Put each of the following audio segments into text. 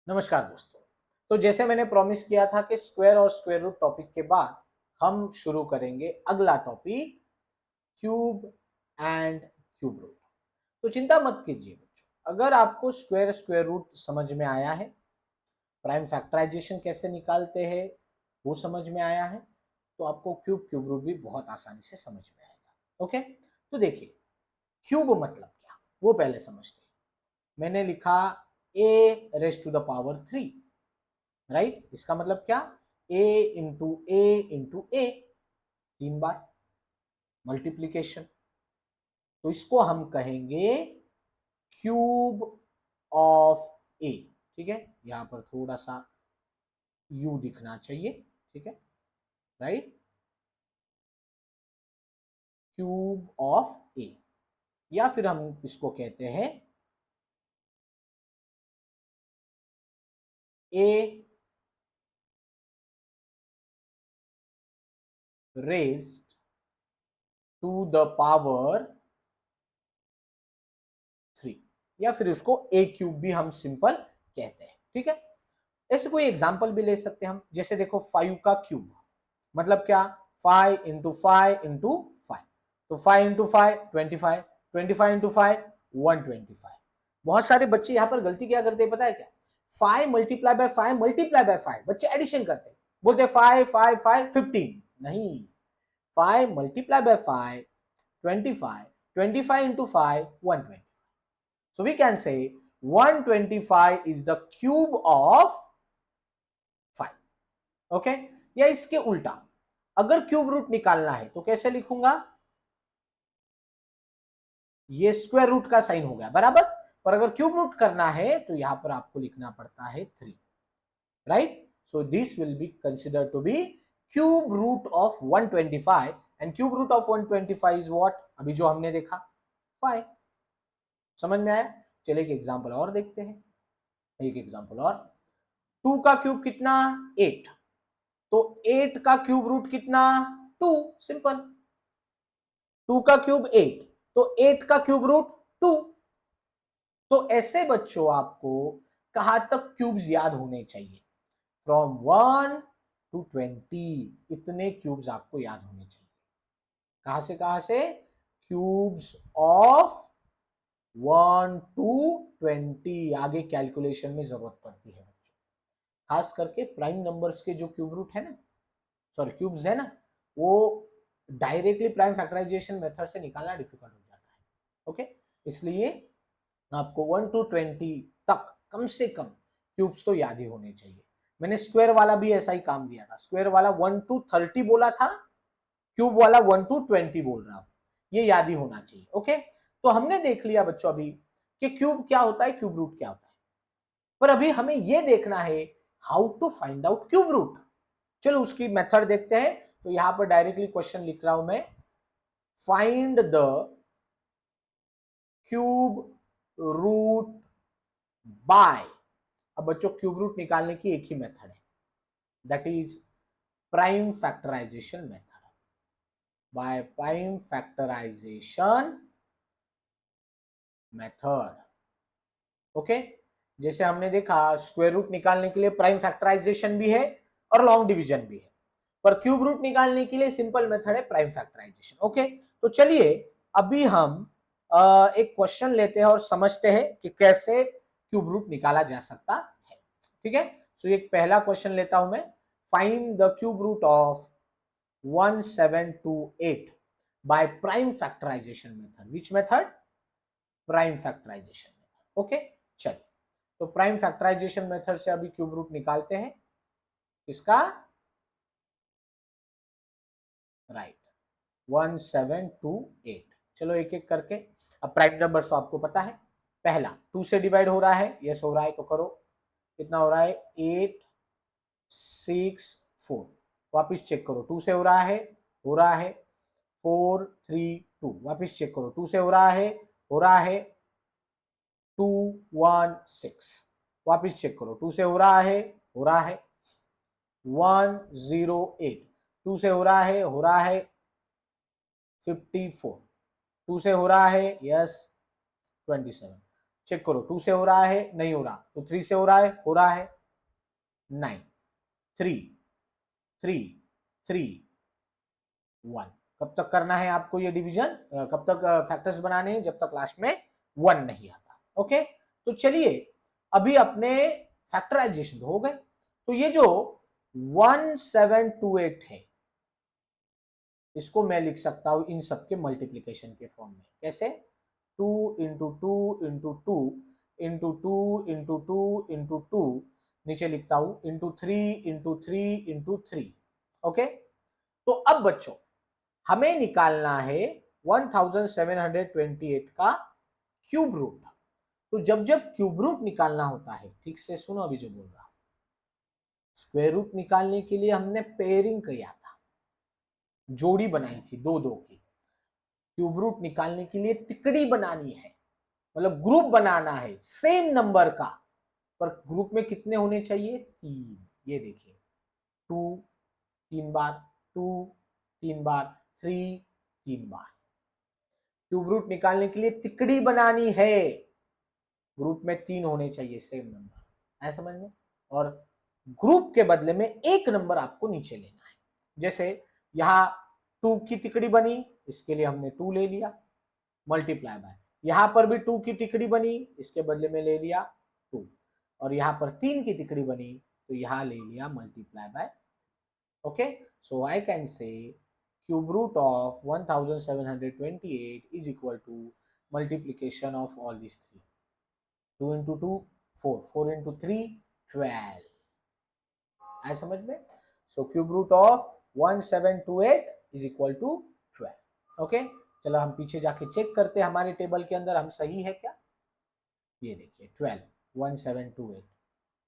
नमस्कार दोस्तों। तो जैसे मैंने प्रॉमिस किया था कि स्क्वायर और स्क्वायर रूट टॉपिक के बाद हम शुरू करेंगे अगला topic cube and cube root. तो चिंता मत कीजिए बच्चों, अगर आपको स्क्वायर स्क्वायर रूट समझ में आया है, प्राइम फैक्टराइजेशन कैसे निकालते हैं वो समझ में आया है, तो आपको क्यूब क्यूब रूट भी बहुत आसानी से समझ में आएगा। ओके, तो देखिए क्यूब मतलब क्या वो पहले समझते हैं। मैंने लिखा a raise to the power 3, right. इसका मतलब क्या, a इंटू ए 3 बार मल्टीप्लीकेशन। तो इसको हम कहेंगे क्यूब ऑफ ए। ठीक है, यहां पर थोड़ा सा u दिखना चाहिए। ठीक है, राइट, क्यूब ऑफ ए, या फिर हम इसको कहते हैं a raised to the power 3, या फिर उसको a क्यूब भी हम सिंपल कहते हैं। ठीक है, ऐसे कोई एग्जाम्पल भी ले सकते हैं हम, जैसे देखो 5 का क्यूब मतलब क्या, 5 इंटू 5 इंटू 5। तो 5 इंटू 5 25, 25 इंटू 5 125। बहुत सारे बच्चे यहाँ पर गलती क्या करते हैं पता है क्या, 5 मल्टीप्लाई बाय 5 मल्टीप्लाई बाय 5 बच्चे एडिशन करते हैं, बोलते हैं 5 5 5 15। नहीं, 5 multiply by 5 25, 25 into 5 120। So we can say 125 is the cube of 5. Okay, या इसके उल्टा अगर क्यूब रूट निकालना है तो कैसे लिखूंगा, ये स्क्वायर रूट का साइन हो गया बराबर, पर अगर क्यूब रूट करना है तो यहां पर आपको लिखना पड़ता है 3, right. So this will be considered to be cube root of 125, and cube root of 125 is what, अभी जो हमने देखा 5। समझ में आया? चलिए एक एग्जांपल और देखते हैं, एक एग्जांपल और। 2 का क्यूब कितना, 8, तो 8 का क्यूब रूट कितना, 2, सिंपल। 2 का क्यूब 8, तो 8 का क्यूब रूट 2। तो ऐसे बच्चों आपको कहां तक क्यूब्स याद होने चाहिए, फ्रॉम 1 टू 20, इतने क्यूब्स आपको याद होने चाहिए। कहां से क्यूब्स ऑफ 1 टू 20, आगे कैलकुलेशन में जरूरत पड़ती है बच्चों, खास करके प्राइम नंबर्स के जो क्यूब रूट है ना, सॉरी क्यूब्स है ना, वो डायरेक्टली प्राइम फैक्टराइजेशन मेथड से निकालना डिफिकल्ट हो जाता है। ओके, इसलिए आपको 1 टू 20 तक कम से कम क्यूब्स तो याद ही होने चाहिए। मैंने स्क्वायर वाला भी ऐसा ही काम दिया था, स्क्वायर वाला 1 टू 30 बोला था, क्यूब वाला 1 टू 20 बोल रहा हूं, ये याद ही होना चाहिए। ओके, तो हमने देख लिया बच्चों अभी कि क्यूब क्या होता है, क्यूब रूट क्या होता है, पर अभी हमें यह देखना है how to find out cube root. चलो उसकी मेथड देखते हैं। तो यहां पर डायरेक्टली क्वेश्चन लिख रहा हूं मैं, find the cube root by. अब बच्चों क्यूब रूट निकालने की एक ही मेथड है, that is prime factorization method. By prime factorization method. Okay, जैसे हमने देखा स्क्वायर रूट निकालने के लिए प्राइम फैक्टराइजेशन भी है और लॉन्ग डिवीजन भी है, पर क्यूब रूट निकालने के लिए सिंपल मेथड है प्राइम फैक्टराइजेशन। ओके, तो चलिए अभी हम एक क्वेश्चन लेते हैं और समझते हैं कि कैसे क्यूब रूट निकाला जा सकता है। ठीक है, सो एक पहला क्वेश्चन लेता हूं मैं, find the cube root of 1728 by prime factorization method. Which method, prime factorization method. Okay, चलिए तो प्राइम फैक्टराइजेशन मेथड से अभी क्यूब रूट निकालते हैं इसका, राइट, 1728। चलो एक एक करके, अब प्राइम नंबर तो आपको पता है, पहला 2 से डिवाइड हो रहा है, यस हो रहा है, तो करो, कितना हो रहा है 8 6 4, वापिस चेक करो, 2 से हो रहा है, हो रहा है 4 3 2, वापिस चेक करो, 2 से हो रहा है, हो रहा है 2 1 6, वापिस चेक करो, 2 से हो रहा है, हो रहा है 108, 2 से हो रहा है, हो रहा है 54, 2 से हो रहा है, यस 27। चेक करो 2 से हो रहा है, नहीं हो रहा, तो 3 से हो रहा है, हो रहा है 9, 3, 3, 3, 1। कब तक करना है आपको ये डिवीजन, कब तक फैक्टर्स बनाने हैं, जब तक लास्ट में 1 नहीं आता। ओके, तो चलिए अभी अपने फैक्टराइजेशन हो गए। तो ये जो 1728 है, इसको मैं लिख सकता हूं इन सबके मल्टीप्लीकेशन के फॉर्म में। कैसे? 2 into 2 into 2 into 2 into 2 into 2, नीचे लिखता हूं इंटू 3 इंटू 3 इंटू 3। ओके, तो अब बच्चों हमें निकालना है 1728 का क्यूब रूट। तो जब जब क्यूब रूट निकालना होता है, ठीक से सुनो अभी जो बोल रहा हूं, स्क्वायर रूट निकालने के लिए हमने पेयरिंग किया था, जोड़ी बनाई थी दो दो की। क्यूब रूट निकालने के लिए तिकड़ी बनानी है, मतलब ग्रुप बनाना है सेम नंबर का, पर ग्रुप में कितने होने चाहिए? 3। ये देखिए 2 3 बार, 2 3 बार, 3 3 बार। क्यूब रूट निकालने के लिए तिकड़ी बनानी है, ग्रुप में 3 होने चाहिए सेम नंबर, है समझ में? और ग्रुप के बदले में एक नंबर आपको नीचे लेना है। जैसे यहां 2 की तिकड़ी बनी, इसके लिए हमने 2 ले लिया, मल्टीप्लाई बाय, यहां पर भी 2 की तिकड़ी बनी, इसके बदले में ले लिया 2, और यहां पर 3 की तिकड़ी बनी तो यहां ले लिया multiply by. Okay, so I can say cube root of 1728 is equal to multiplication of all this 3, 2 into 2 4, 4 into 3 12। आए समझ में? So cube root of 1728 is equal to 12। Okay, चलो हम पीछे जाके चेक करते हैं हमारे टेबल के अंदर हम सही है क्या। ये देखिए 12, 1728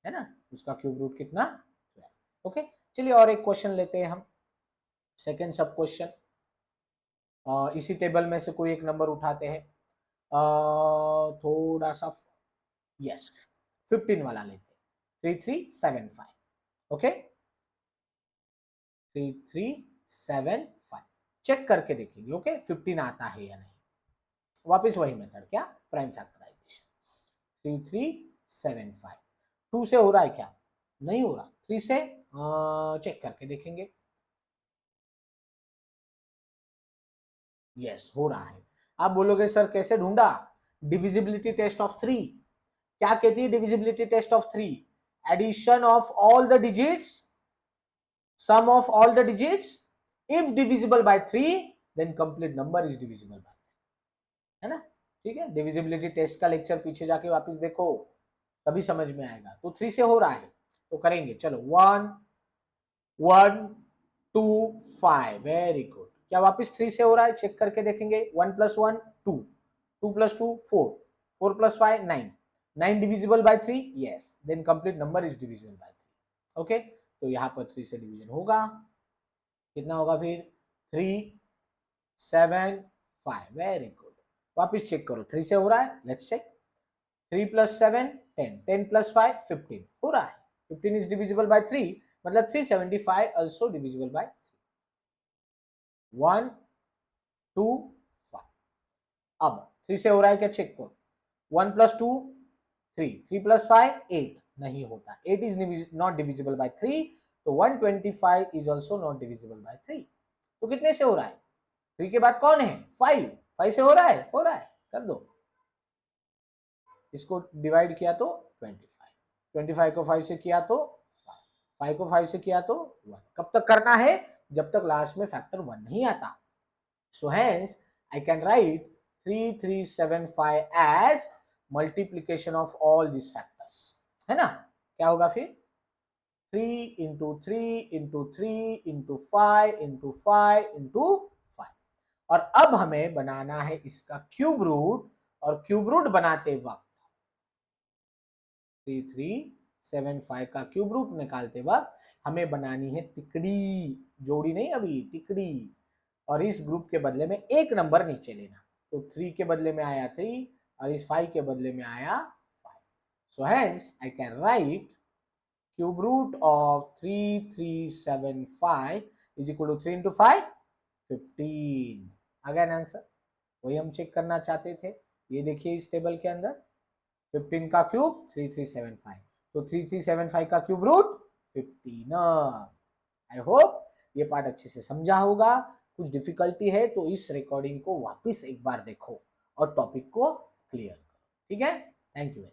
है ना, उसका क्यूब रूट कितना? 12। ओके, चलिए और एक क्वेश्चन लेते हैं हम, सेकेंड सब क्वेश्चन। इसी टेबल में से कोई एक नंबर उठाते हैं, थोड़ा सा, यस 15 वाला लेते हैं, 3375। ओके, 3375 चेक करके देखेंगे। ओके, 15 आता है या नहीं, वापस वही मेथड, क्या? Prime factorisation. 3375 2 से हो रहा है क्या? नहीं हो रहा, 3 से चेक करके देखेंगे। यस हो रहा है। आप बोलोगे सर कैसे ढूंढा? डिविजिबिलिटी टेस्ट ऑफ 3 क्या कहती है? Divisibility test of 3, addition of all the digits, sum of all the digits, if divisible by 3 then complete number is divisible by 3, है ना? ठीक है, डिविजिबिलिटी टेस्ट का लेक्चर पीछे जाके वापस देखो, तभी समझ में आएगा। तो 3 से हो रहा है तो करेंगे, चलो 1 1 2 5, वेरी गुड। क्या वापस 3 से हो रहा है? चेक करके देखेंगे। 1 + 1 2, 2 + 2 4, 4 + 5 9, 9 divisible by 3, yes, then complete number is divisible by 3। Okay, तो यहाँ पर 3 से डिवीजन होगा, कितना होगा फिर? 3 7 5, वेरी गुड। वापिस चेक करो, 3 से हो रहा है, लेट्स चेक। 3 + 7 10, 10 + 5 15 हो रहा है, 15 इज डिविजिबल बाय 3, मतलब 375 आल्सो डिविजिबल बाय 1 2 5। अब 3 से हो रहा है क्या? चेक करो। 1 + 2 3, 3 + 5 8, नहीं होता, 8 इज नॉट डिविजिबल बाय 3, तो 125 is also not divisible by 3। तो कितने से हो रहा है? 3 के बाद कौन है? 5, 5 से हो रहा है, हो रहा है, कर दो, इसको डिवाइड किया तो 25, 25 को 5 से किया तो 5 को 5 से किया तो 1। कब तक करना है? जब तक लास्ट में फैक्टर 1 नहीं आता। So hence I can write 3375 as multiplication of all this factors, है ना? क्या होगा फिर? 3 into 3 into 3 into 5 into 5 into 5। और अब हमें बनाना है इसका क्यूब रूट, और क्यूब रूट बनाते वक्त 3375 का क्यूब रूट निकालते वक्त हमें बनानी है तिकड़ी, जोड़ी नहीं, अभी तिकड़ी, और इस ग्रुप के बदले में एक नंबर नीचे लेना। तो 3 के बदले में आया 3 और इस 5 के बदले में आया 5। So hence I can write cube root of 3375 is equal to 3 into 5 15। आ गया ना आंसर? वही हम चेक करना चाहते थे। ये देखिए इस टेबल के अंदर 15 का क्यूब 3375, तो 3375 का क्यूब रूट 15। आई होप ये पार्ट अच्छे से समझा होगा। कुछ डिफिकल्टी है तो इस रिकॉर्डिंग को वापस एक बार देखो और टॉपिक को क्लियर करो। ठीक है, थैंक यू।